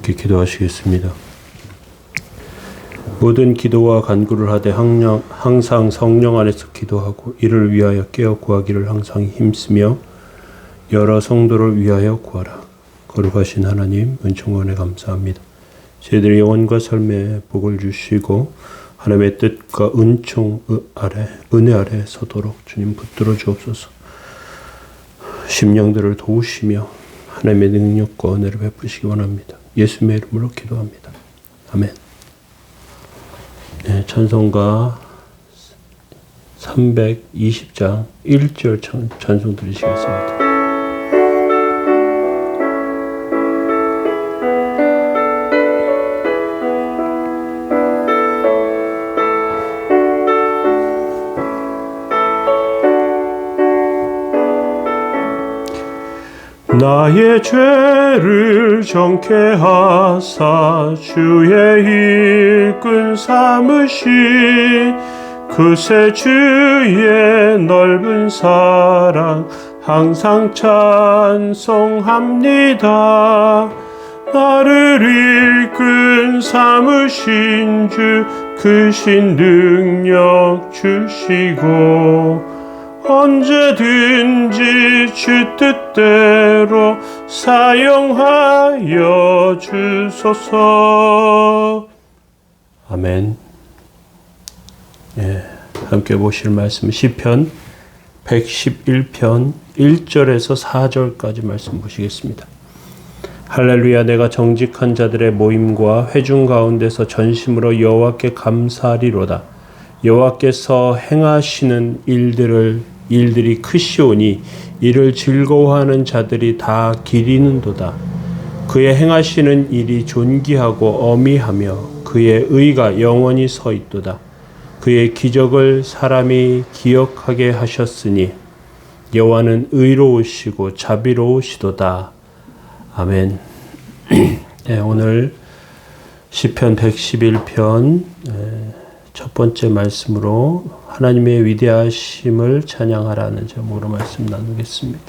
함께 기도하시겠습니다. 모든 기도와 간구를 하되 항상 성령 안에서 기도하고 이를 위하여 깨어 구하기를 항상 힘쓰며 여러 성도를 위하여 구하라. 거룩하신 하나님 은총원에 감사합니다. 저희들의 영혼과 삶에 복을 주시고 하나님의 뜻과 은혜 아래 서도록 주님 붙들어 주옵소서. 심령들을 도우시며 하나님의 능력과 은혜를 베푸시기 원합니다. 예수님의 이름으로 기도합니다. 아멘. 네, 찬송가 320장 1절 찬송 드리시겠습니다. 나의 죄를 정케 하사 주의 일꾼 삼으신 그새 주의 넓은 사랑 항상 찬송합니다. 나를 일꾼 삼으신 주 크신 능력 주시고 언제든지 주 뜻대로 사용하여 주소서. 아멘. 예, 함께 보실 말씀 시편 111편 1절에서 4절까지 말씀 보시겠습니다. 할렐루야. 내가 정직한 자들의 모임과 회중 가운데서 전심으로 여호와께 감사하리로다. 여호와께서 행하시는 일들이 크시오니 이를 즐거워하는 자들이 다 기리는도다. 그의 행하시는 일이 존귀하고 어미하며 그의 의가 영원히 서 있도다. 그의 기적을 사람이 기억하게 하셨으니 여호와는 의로우시고 자비로우시도다. 아멘. 네, 오늘 시편 111편 첫 번째 말씀으로 하나님의 위대하심을 찬양하라는 제목으로 말씀 나누겠습니다.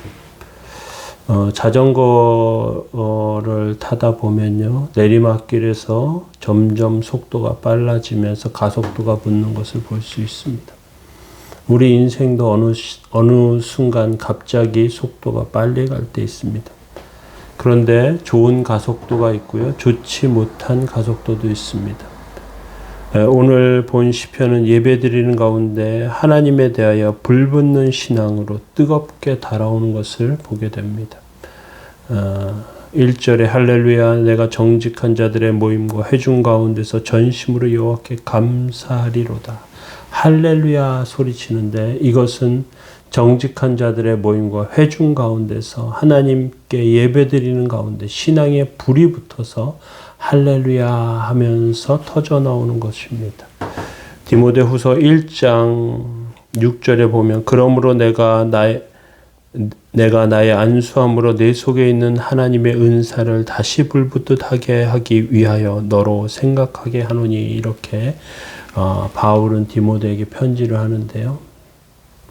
자전거를 타다 보면요, 내리막길에서 점점 속도가 빨라지면서 가속도가 붙는 것을 볼 수 있습니다. 우리 인생도 어느 순간 갑자기 속도가 빨리 갈 때 있습니다. 그런데 좋은 가속도가 있고요, 좋지 못한 가속도도 있습니다. 오늘 본 시편은 예배드리는 가운데 하나님에 대하여 불붙는 신앙으로 뜨겁게 달아오는 것을 보게 됩니다. 1절에 할렐루야. 내가 정직한 자들의 모임과 회중 가운데서 전심으로 여호와께 감사하리로다. 할렐루야 소리치는데 이것은 정직한 자들의 모임과 회중 가운데서 하나님께 예배드리는 가운데 신앙에 불이 붙어서 할렐루야 하면서 터져 나오는 것입니다. 디모데후서 1장 6절에 보면 그러므로 내가 나의 안수함으로 내 속에 있는 하나님의 은사를 다시 불붙듯 하게 하기 위하여 너로 생각하게 하노니, 이렇게 바울은 디모데에게 편지를 하는데요.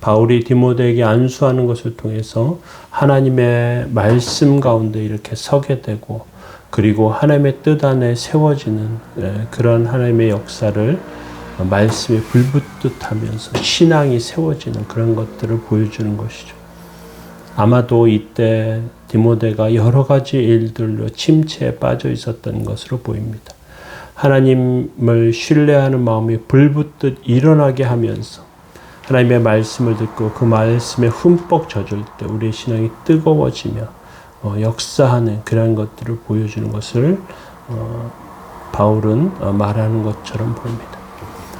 바울이 디모데에게 안수하는 것을 통해서 하나님의 말씀 가운데 이렇게 서게 되고, 그리고 하나님의 뜻 안에 세워지는 그런 하나님의 역사를 말씀에 불붙듯 하면서 신앙이 세워지는 그런 것들을 보여주는 것이죠. 아마도 이때 디모데가 여러 가지 일들로 침체에 빠져 있었던 것으로 보입니다. 하나님을 신뢰하는 마음이 불붙듯 일어나게 하면서 하나님의 말씀을 듣고 그 말씀에 흠뻑 젖을 때 우리의 신앙이 뜨거워지며 역사하는 그런 것들을 보여주는 것을 바울은 말하는 것처럼 보입니다.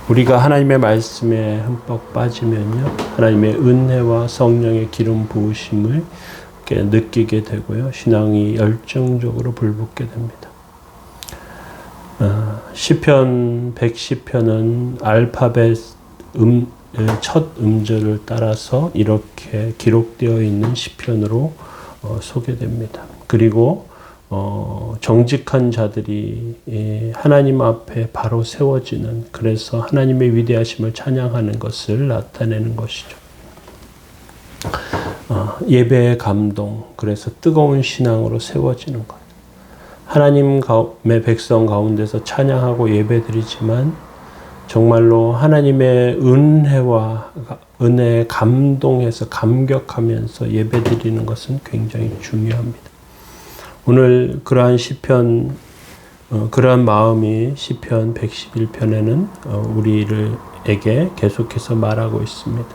우리가 하나님의 말씀에 흠뻑 빠지면요, 하나님의 은혜와 성령의 기름 부으심을 느끼게 되고요, 신앙이 열정적으로 불붙게 됩니다. 시편 110편은 알파벳 첫 음절을 따라서 이렇게 기록되어 있는 시편으로 소개됩니다. 그리고 정직한 자들이 하나님 앞에 바로 세워지는, 그래서 하나님의 위대하심을 찬양하는 것을 나타내는 것이죠. 예배의 감동, 그래서 뜨거운 신앙으로 세워지는 것. 하나님의 백성 가운데서 찬양하고 예배드리지만 정말로 하나님의 은혜에 감동해서 감격하면서 예배드리는 것은 굉장히 중요합니다. 오늘 그러한 시편, 그러한 마음이 시편 111편에는 우리에게 계속해서 말하고 있습니다.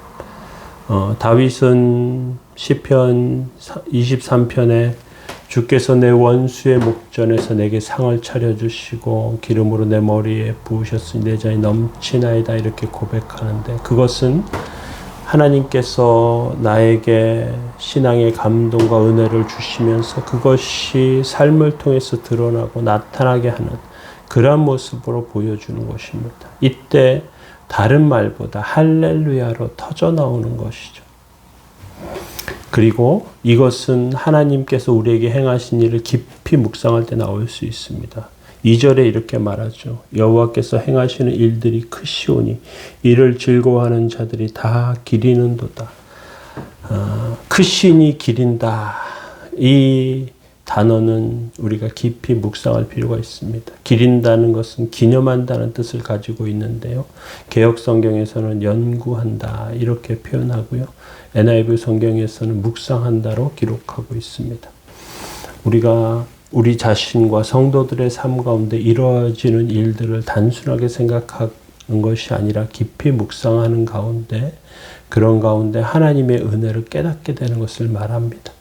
다윗은 시편 23편에 주께서 내 원수의 목전에서 내게 상을 차려주시고 기름으로 내 머리에 부으셨으니 내 잔이 넘치나이다 이렇게 고백하는데, 그것은 하나님께서 나에게 신앙의 감동과 은혜를 주시면서 그것이 삶을 통해서 드러나고 나타나게 하는 그런 모습으로 보여주는 것입니다. 이때 다른 말보다 할렐루야로 터져 나오는 것이죠. 그리고 이것은 하나님께서 우리에게 행하신 일을 깊이 묵상할 때 나올 수 있습니다. 2절에 이렇게 말하죠. 여호와께서 행하시는 일들이 크시오니 이를 즐거워하는 자들이 다 기리는도다. 크시니 기린다. 이 단어는 우리가 깊이 묵상할 필요가 있습니다. 기린다는 것은 기념한다는 뜻을 가지고 있는데요. 개역 성경에서는 연구한다 이렇게 표현하고요. NIV 성경에서는 묵상한다로 기록하고 있습니다. 우리가 우리 자신과 성도들의 삶 가운데 이루어지는 일들을 단순하게 생각하는 것이 아니라 깊이 묵상하는 가운데, 그런 가운데 하나님의 은혜를 깨닫게 되는 것을 말합니다.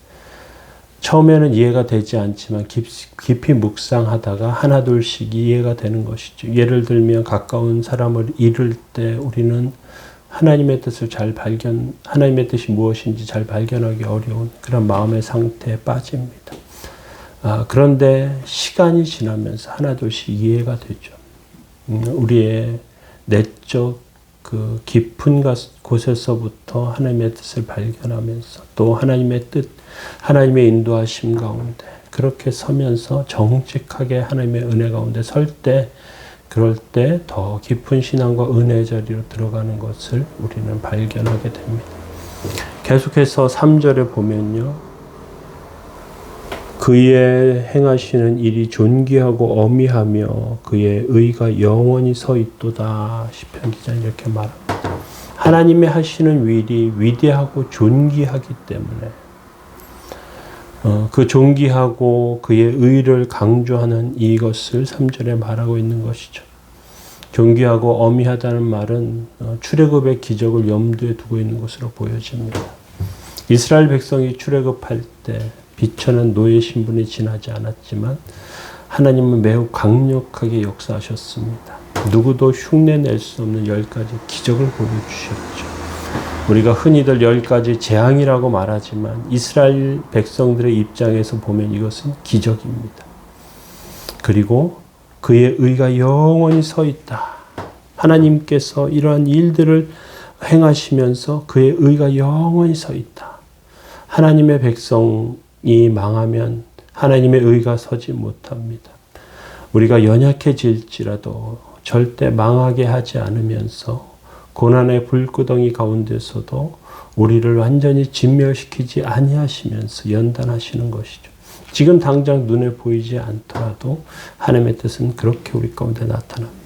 처음에는 이해가 되지 않지만 깊이 묵상하다가 하나둘씩 이해가 되는 것이죠. 예를 들면 가까운 사람을 잃을 때 우리는 하나님의 뜻을 하나님의 뜻이 무엇인지 잘 발견하기 어려운 그런 마음의 상태에 빠집니다. 그런데 시간이 지나면서 하나둘씩 이해가 되죠. 우리의 내적 그 깊은 곳에서부터 하나님의 뜻을 발견하면서 또 하나님의 뜻, 하나님의 인도하심 가운데 그렇게 서면서 정직하게 하나님의 은혜 가운데 설 때, 그럴 때 더 깊은 신앙과 은혜 자리로 들어가는 것을 우리는 발견하게 됩니다. 계속해서 3절에 보면요. 그의 행하시는 일이 존귀하고 어미하며 그의 의가 영원히 서 있도다. 시편 기자는 이렇게 말합니다. 하나님의 하시는 일이 위대하고 존귀하기 때문에 그 존귀하고 그의 의를 강조하는 이것을 3절에 말하고 있는 것이죠. 존귀하고 어미하다는 말은 출애굽의 기적을 염두에 두고 있는 것으로 보여집니다. 이스라엘 백성이 출애굽할 때 비천한 노예 신분이 지나지 않았지만 하나님은 매우 강력하게 역사하셨습니다. 누구도 흉내낼 수 없는 10가지 기적을 보여주셨죠. 우리가 흔히들 10가지 재앙이라고 말하지만 이스라엘 백성들의 입장에서 보면 이것은 기적입니다. 그리고 그의 의가 영원히 서 있다. 하나님께서 이러한 일들을 행하시면서 그의 의가 영원히 서 있다. 하나님의 백성이 망하면 하나님의 의가 서지 못합니다. 우리가 연약해질지라도 절대 망하게 하지 않으면서 고난의 불구덩이 가운데서도 우리를 완전히 진멸시키지 아니하시면서 연단하시는 것이죠. 지금 당장 눈에 보이지 않더라도 하나님의 뜻은 그렇게 우리 가운데 나타납니다.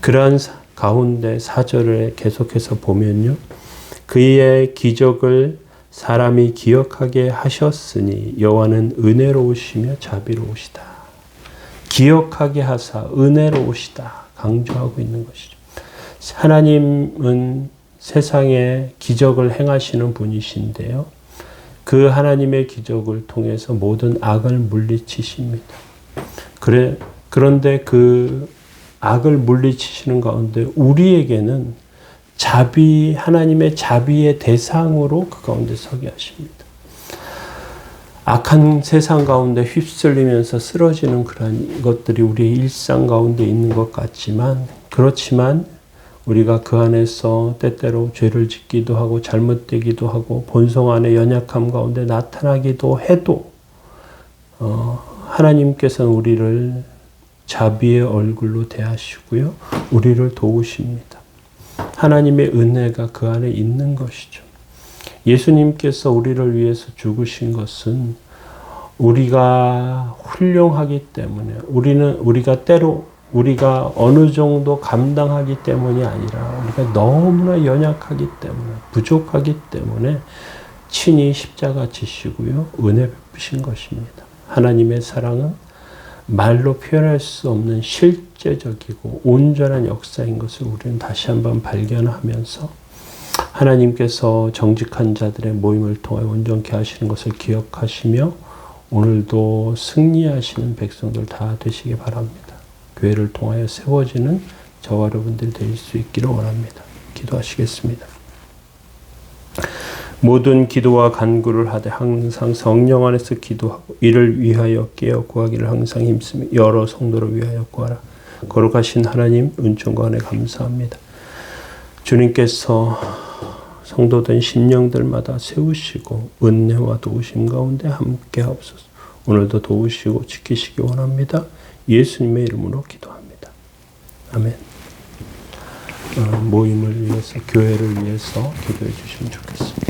그러한 가운데 4절에 계속해서 보면요. 그의 기적을 사람이 기억하게 하셨으니 여호와는 은혜로우시며 자비로우시다. 기억하게 하사 은혜로우시다. 강조하고 있는 것이죠. 하나님은 세상에 기적을 행하시는 분이신데요. 그 하나님의 기적을 통해서 모든 악을 물리치십니다. 그런데 그 악을 물리치시는 가운데 우리에게는 하나님의 자비의 대상으로 그 가운데 서게 하십니다. 악한 세상 가운데 휩쓸리면서 쓰러지는 그런 것들이 우리의 일상 가운데 있는 것 같지만, 그렇지만 우리가 그 안에서 때때로 죄를 짓기도 하고 잘못되기도 하고 본성 안에 연약함 가운데 나타나기도 해도 하나님께서는 우리를 자비의 얼굴로 대하시고요. 우리를 도우십니다. 하나님의 은혜가 그 안에 있는 것이죠. 예수님께서 우리를 위해서 죽으신 것은 우리가 훌륭하기 때문에 우리가 어느 정도 감당하기 때문이 아니라 우리가 너무나 연약하기 때문에 부족하기 때문에 친히 십자가 지시고요. 은혜 베푸신 것입니다. 하나님의 사랑은 말로 표현할 수 없는 실제적이고 온전한 역사인 것을 우리는 다시 한번 발견하면서 하나님께서 정직한 자들의 모임을 통해 온전케 하시는 것을 기억하시며 오늘도 승리하시는 백성들 다 되시기 바랍니다. 교회를 통하여 세워지는 저와 여러분들이 될 수 있기를 원합니다. 기도하시겠습니다. 모든 기도와 간구를 하되 항상 성령 안에서 기도하고 이를 위하여 깨어 구하기를 항상 힘쓰며 여러 성도를 위하여 구하라. 거룩하신 하나님 은총과 은혜 감사합니다. 주님께서 성도된 심령들마다 세우시고 은혜와 도우심 가운데 함께 하옵소서. 오늘도 도우시고 지키시기 원합니다. 예수님의 이름으로 기도합니다. 아멘. 모임을 위해서 교회를 위해서 기도해 주시면 좋겠습니다.